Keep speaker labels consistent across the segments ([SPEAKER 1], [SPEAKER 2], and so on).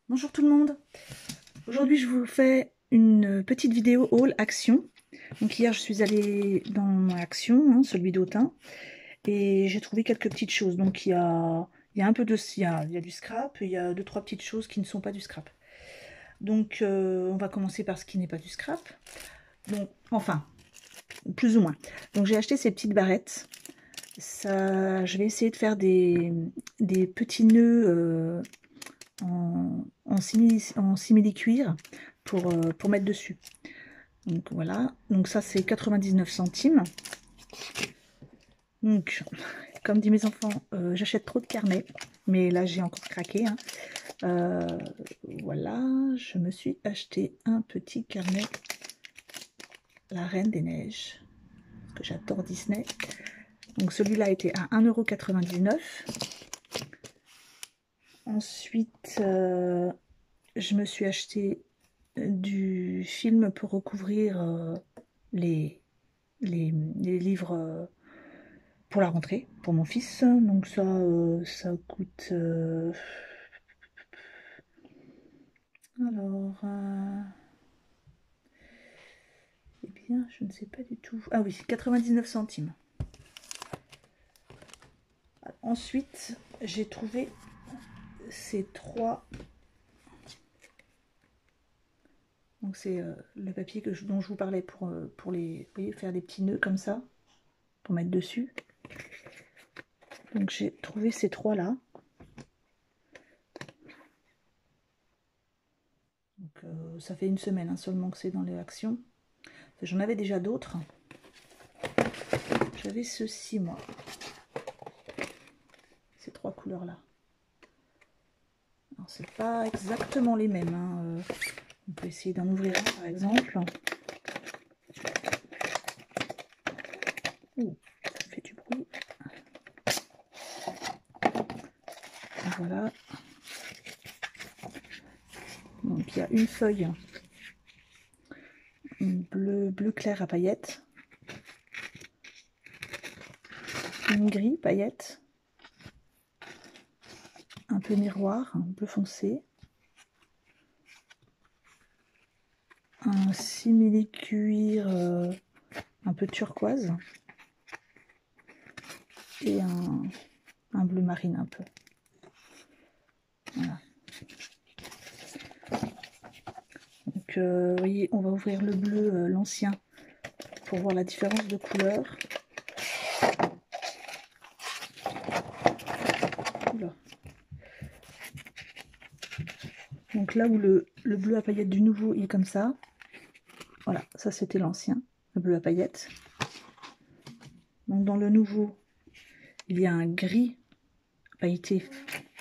[SPEAKER 1] Bonjour tout le monde. Aujourd'hui je vous fais une petite vidéo haul Action. Donc hier je suis allée dans Action, celui d'Autun, et j'ai trouvé quelques petites choses. Donc il y a un peu de il y a du scrap, il y a 2-3 petites choses qui ne sont pas du scrap. Donc on va commencer par ce qui n'est pas du scrap. Donc enfin, plus ou moins. Donc j'ai acheté ces petites barrettes. Ça, je vais essayer de faire des petits nœuds en simili-cuir pour mettre dessus. Donc voilà, donc ça c'est 99 centimes. Donc, comme dit mes enfants, j'achète trop de carnets, mais là j'ai encore craqué. Voilà, je me suis acheté un petit carnet, La Reine des Neiges, parce que j'adore Disney. Donc celui-là était à 1,99 €. Ensuite, je me suis acheté du film pour recouvrir les livres pour la rentrée, pour mon fils. Donc ça, ça coûte... alors... eh bien, je ne sais pas du tout. Ah oui, 99 centimes. Ensuite, j'ai trouvé ces trois... Donc c'est le papier dont je vous parlais pour les, vous voyez, faire des petits nœuds comme ça, pour mettre dessus. Donc j'ai trouvé ces trois là. Donc ça fait une semaine seulement que c'est dans les actions. J'en avais déjà d'autres. J'avais ceci moi. Ces trois couleurs là. Alors c'est pas exactement les mêmes. On peut essayer d'en ouvrir un par exemple. Ouh, ça fait du bruit. Voilà. Donc il y a une feuille bleu clair à paillettes, une gris paillettes, un peu miroir, un bleu foncé, un simili-cuir un peu turquoise et un bleu marine un peu. Voilà. Donc vous voyez, on va ouvrir le bleu, l'ancien, pour voir la différence de couleur. Oula. Donc là où le bleu à paillettes du nouveau il est comme ça, voilà, ça c'était l'ancien, le bleu à paillettes. Donc dans le nouveau, il y a un gris pailleté.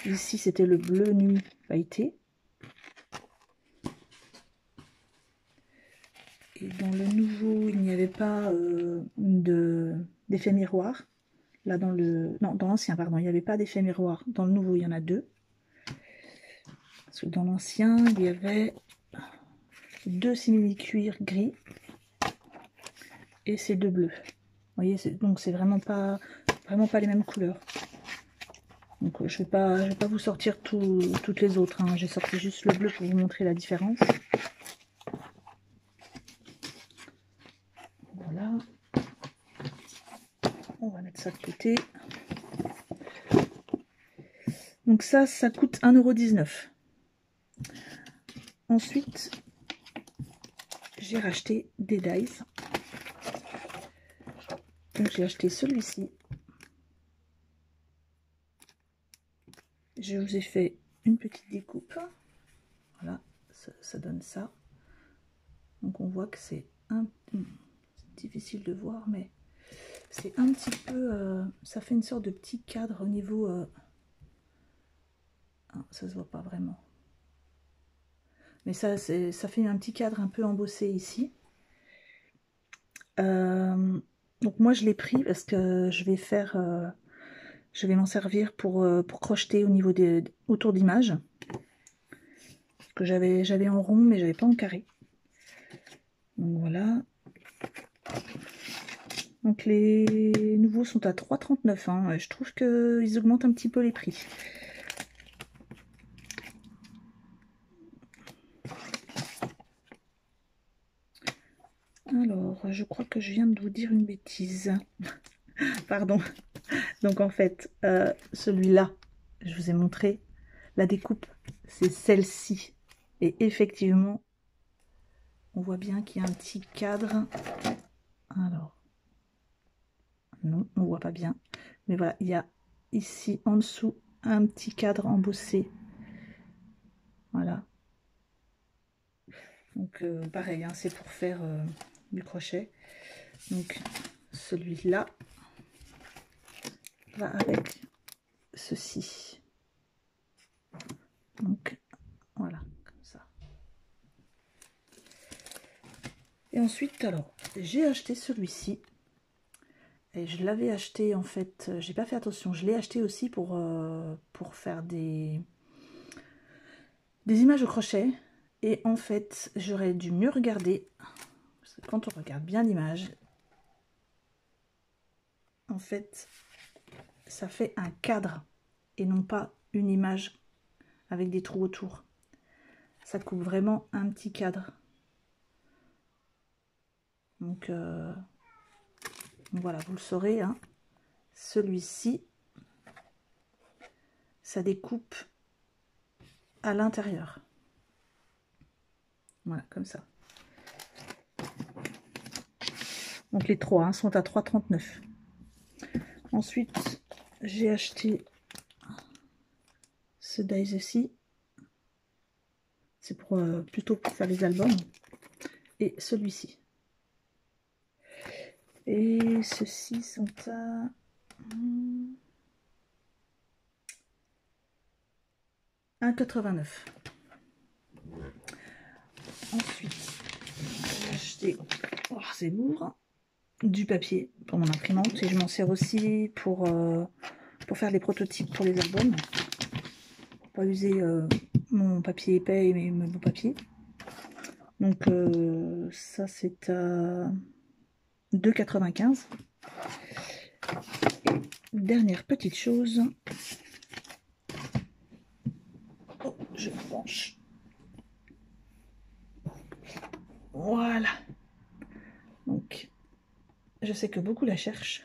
[SPEAKER 1] Ici c'était le bleu nuit pailleté. Et dans le nouveau, il n'y avait pas d'effet miroir. Là dans le... Non, dans l'ancien, pardon, il n'y avait pas d'effet miroir. Dans le nouveau, il y en a deux. Parce que dans l'ancien, il y avait deux simili-cuir gris et ces deux bleus. Vous voyez, donc c'est vraiment pas les mêmes couleurs. Donc je vais pas vous sortir toutes les autres. J'ai sorti juste le bleu pour vous montrer la différence. Voilà. On va mettre ça de côté. Donc ça coûte 1,19 €. Ensuite, j'ai racheté des dies. Donc j'ai acheté celui-ci. Je vous ai fait une petite découpe. Voilà, ça donne ça. Donc on voit que c'est difficile de voir, mais c'est un petit peu... ça fait une sorte de petit cadre au niveau... ah, ça se voit pas vraiment. Mais ça fait un petit cadre un peu embossé ici. Donc moi je l'ai pris parce que je vais m'en servir pour crocheter au niveau autour d'images. Que j'avais en rond mais j'avais pas en carré. Donc voilà. Donc les nouveaux sont à 3,39 €. Je trouve qu'ils augmentent un petit peu les prix. Alors, je crois que je viens de vous dire une bêtise. Pardon. Donc en fait, celui-là, je vous ai montré, la découpe, c'est celle-ci. Et effectivement, on voit bien qu'il y a un petit cadre. Alors, non, on voit pas bien. Mais voilà, il y a ici en dessous un petit cadre embossé. Voilà. Donc pareil, hein, c'est pour faire du crochet. Donc celui-là va avec ceci. Donc voilà, comme ça. Et ensuite, alors, j'ai acheté celui-ci. Et je l'avais acheté, en fait, j'ai pas fait attention, je l'ai acheté aussi pour faire des images au crochet. Et en fait, j'aurais dû mieux regarder, parce que quand on regarde bien l'image, en fait, ça fait un cadre et non pas une image avec des trous autour. Ça coupe vraiment un petit cadre. Donc voilà, vous le saurez, hein. Celui-ci, ça découpe à l'intérieur. Voilà, comme ça. Donc les trois hein, sont à 3,39 €. Ensuite, j'ai acheté ce dies-ci. C'est pour plutôt pour faire les albums. Et celui-ci. Et ceux-ci sont à 1,89 €. Ensuite, j'ai acheté, oh, c'est lourd, du papier pour mon imprimante. Et je m'en sers aussi pour faire les prototypes pour les albums. Pas user mon papier épais et mes beaux papiers. Donc ça c'est à 2,95 €. Dernière petite chose. Oh, je me penche. Voilà. Donc, je sais que beaucoup la cherchent.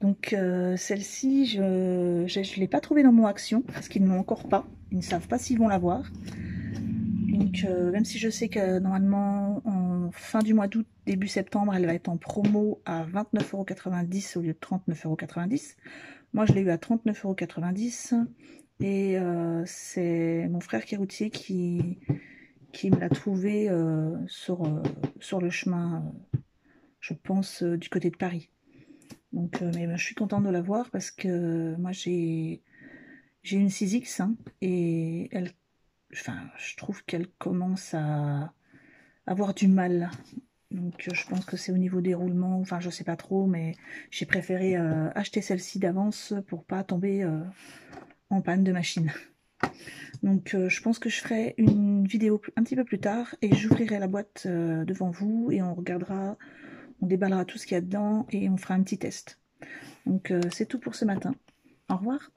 [SPEAKER 1] Donc, celle-ci, je ne l'ai pas trouvée dans mon action, parce qu'ils ne l'ont encore pas. Ils ne savent pas s'ils vont l'avoir. Donc, même si je sais que normalement, en fin du mois d'août, début septembre, elle va être en promo à 29,90 € au lieu de 39,90 €. Moi, je l'ai eu à 39,90 €. Et c'est mon frère qui est routier qui me l'a trouvé sur le chemin, je pense, du côté de Paris. Donc, mais je suis contente de l'avoir parce que moi, j'ai une 6X hein, et elle, enfin, je trouve qu'elle commence à avoir du mal. Donc je pense que c'est au niveau des roulements, enfin je sais pas trop, mais j'ai préféré acheter celle-ci d'avance pour pas tomber en panne de machine. Donc je pense que je ferai une vidéo un petit peu plus tard et j'ouvrirai la boîte devant vous et on regardera, on déballera tout ce qu'il y a dedans et on fera un petit test. Donc c'est tout pour ce matin. Au revoir.